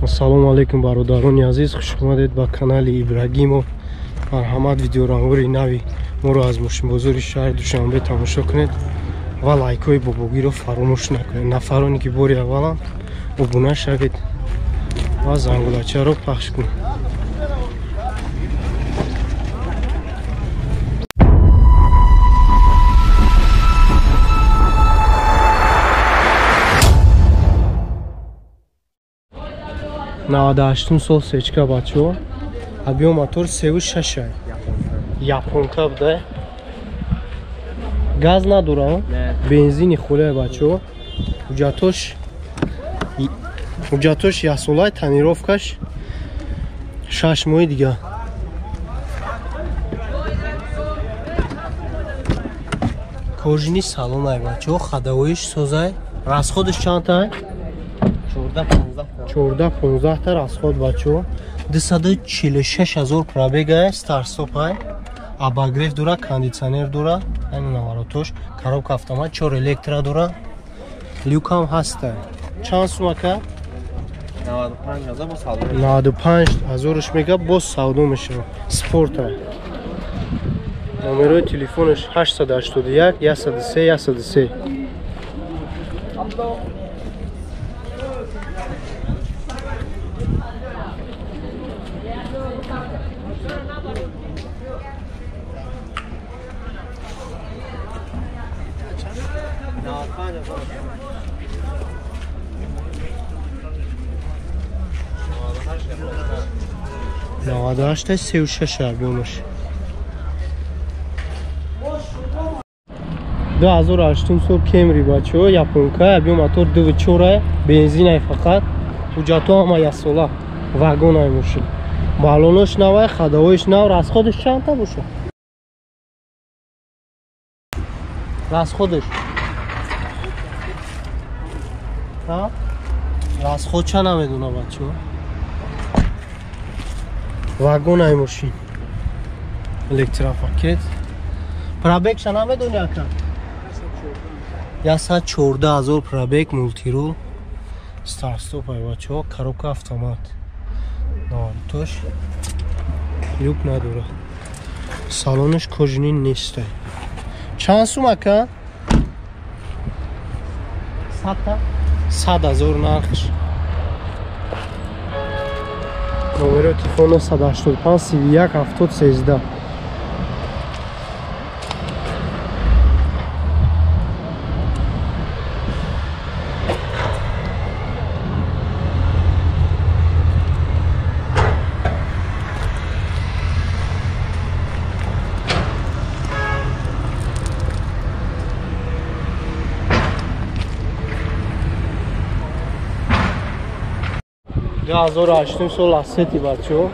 Ассалому алейкум бародарони азиз, хуш омадед ба канали Ибрагимов. Марҳамат, видеоравори нави моро аз мошинбозори шаҳри Душанбе тамошо кунед ва лайкҳои бобогиро фаромӯш накунед. Нафароне ки бори авваланд обуна шавед ва зангулачаро пахш кунед. Навадаштум сол сечка бачо. Объем мотор 3.6. Японка буда. Газ надора. Бензини хуле бачо. Уҷатош ясолай танировкаш 6 моҳи дига. Кожини салонай бачо, хадавоиш созай. Расходиш чантай? 14-15 та расход бачо. 246,000 пробега старт-стоп. Обогрев дора, кондиционер дора. Айн наворотош, коробка автомат, 4 электро дора. Люкам ҳаста. Чанд сумака? 95,000 мега боз савдо мешава. Спорта. Номерои телефонаш 881 103 103. Навадаштай 36 объемаш. 2008 Camry бачо, японка, объем мотор 2.4, бензинай фақат. Ҳуҷҷато ҳама ясола, вагонай мошин. Балонош навай, хадавоиш нав, расходиш чанд боша? Расходиш? ҳа? Расход чанд намедуна бачо? Вагонай мошин. Электропакет. Пробег ша намедуни ака? 114,000 пробег, мултирул. Старт-стоп ай бачо, коробка автомат. Тош. Люк надора. Салониш кожинин нестай. Чанд сум ака? 100,000 нархш. Номеро телефона 185 31 70 13. Азор аштум сол ассети бачо.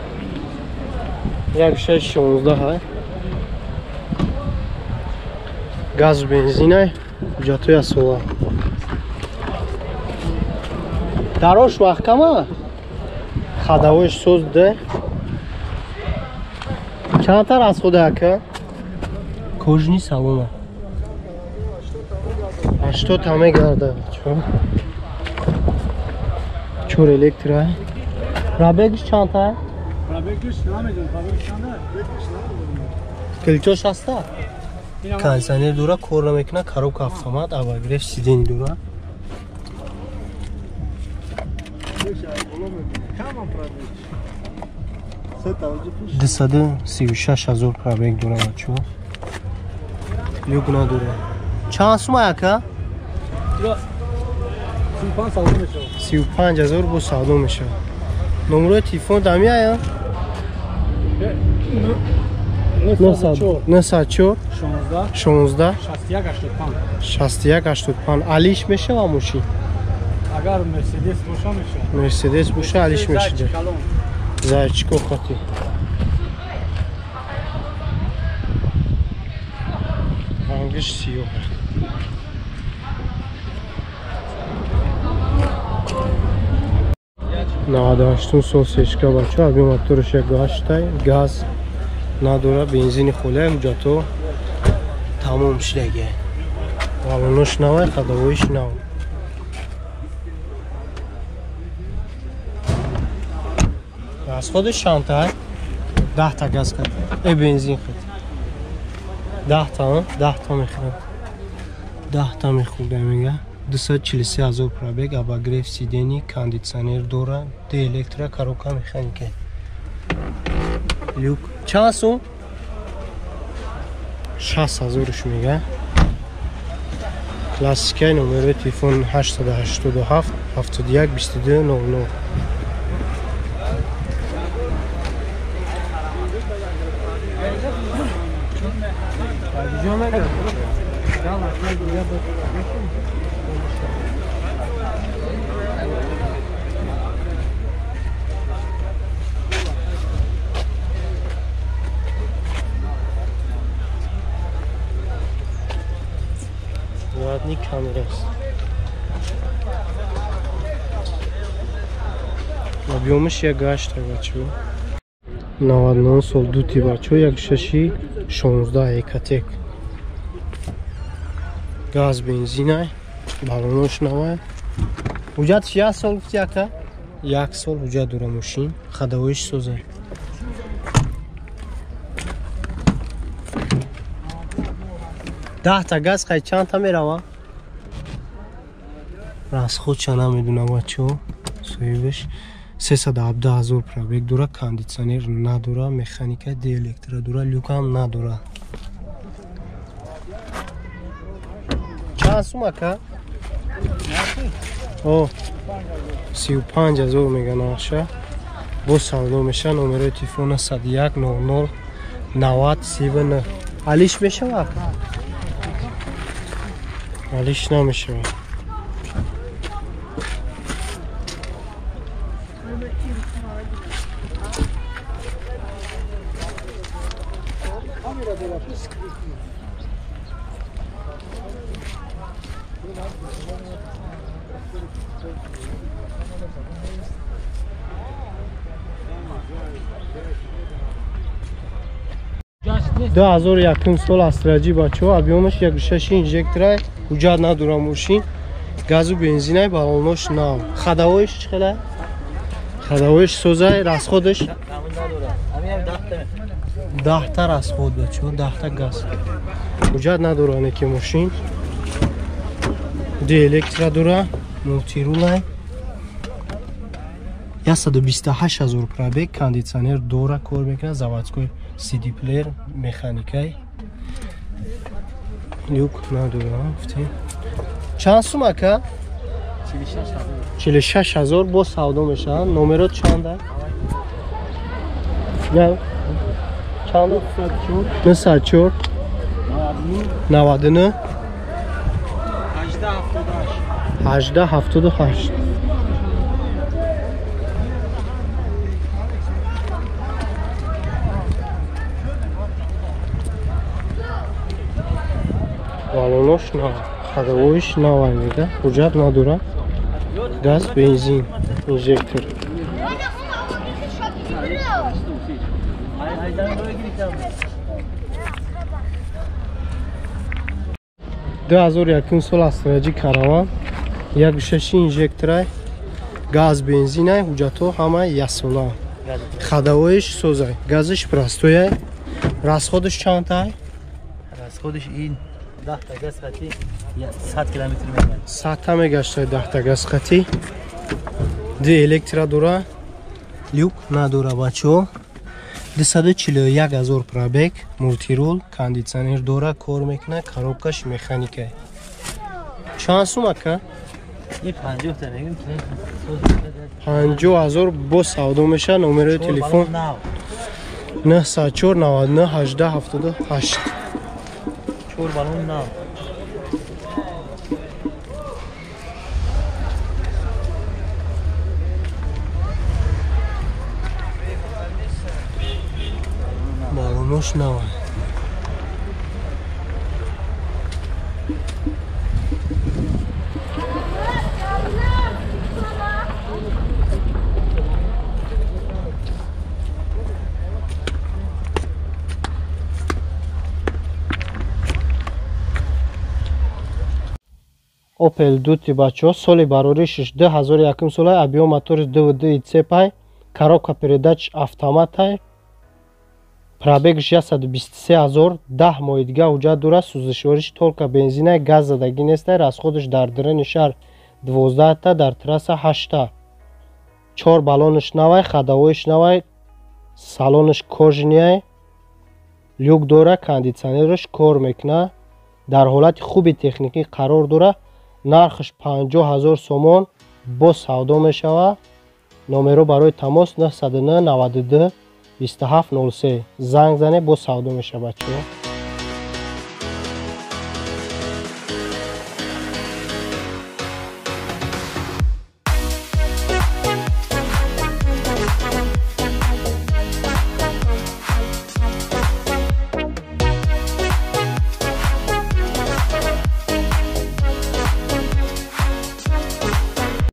1.616 ҳай. Газ бензинай, ҳуҷҷато ясола. Дарош маҳкама? Хадавоиш соз да. Чанд та расхода ака? Кожини салона. 80 та мегарда бачо. 4 электро. Пробегиш чанд та? Пробегиш намедонам, пробегиш чанд аст? Килчош ҳаста? Кондиционер дора, кор намекуна, коробка автомат, обогрев сидени дора. 236,000 пробег дора бачо. Люк надора. Чанд сум ака? 35,000 бо савдо мешава. Номерои телефон дами ая? 94 16 61 85. Алиш мешава мошин? Агар Мерседес боша мешава. Мерседес боша алиш мешава. Зайчико хати. Ангиш сиёҳ. Навадаштум сол сечка бачо, объем моториш 1.8, газ надора, бензини хуле, ҳуҷҷато тамом шудага. Балонош навай, хадавоиш нав. расходиш чанда 10 та газ хад бензин хад 10 та 10 та мехорад 10 та мехурда мега 243,000 пробег обогрев сидений кондиционер дора д электро коробка механика люк чанд сум 60,000 ш мега классикаи номери телефон 887 71 22 00 задний камераст объёмиш 1.8 бачо 99 сол дути бачо 1.6 экотек газ бензинай балонош навай ҳуҷҷат як сол гуфти ака як сол ҳуҷҷат дора мошин хадовиш созай дахта газ хай чанд та мерава расход ча намедунам бачаҳо соҳибаш 317,000 пробег дора кондиционер надора механика диэлектро дора люкам надора чанд сум ака о 35,000 мега нақша бо савдо меша номерои телефона 101 00 90 39 алиш мешава ака алиш намешава دو هزار یکم سال استراجی بچه ها объемش 1.6 інжектора ҳуҷҷат надора мошин газу бензинай балонаш нав хадавоиш чиқадар хадавоиш созай расходиш 10 та расход баче ҳо 10 та газ ҳуҷҷат надора неки мошин диэлектро дора мултирулай 128,000 пробег кондиционер дора кор мекунад заводской CD плеер механикай люк надора гуфтем чанд сум ака 46,000 бо савдо мешавад номерот чанда чанд 94 99 1878 балонош на хадавоиш навай мега ҳуҷҷат надора газ бензин инжектор ду ҳазор якум сол астраҷи караван 1.6 инжекторай газ бензинай ҳуҷҷатҳо ҳамаи ясола хадавоиш созай газиш простояй расходиш чантай расходиш ин 10 та газ хати 100 километр мегашт 100 та мегашт 10 та газ хати диэлектро дора люк надора бачаҳо 241,000 пробег мултирул кондиционер дора кор мекунад коробкаш механика чанд сум ака 50 та мегам 50,000 бо савдо меша номерои телефон 94 99 18 78 чор балон нав балонош навай Opel Duty бачаҳо соли бароришиш 2001 сола объем мотори 2.2 цепай коробка передач автоматай, пробег 623 000, 10 моҳи дига ҳуҷҷат дора, сӯзишвориши толка бензинай, газ задагӣ нестай, расходиш дар дирани шаҳр 12 та, дар трасса 8 та. 4 баллониш навай, хадавоиш навай, салониш кожиниай, люк дора, кондитсионериш кор мекунад, дар ҳолати хуби техникӣ қарор дора. нархш 50 000 сомон бо савдо мешавад. номеро барои тамос 909 92 27 03 занг зане бо савдо мешавад бачаҳо.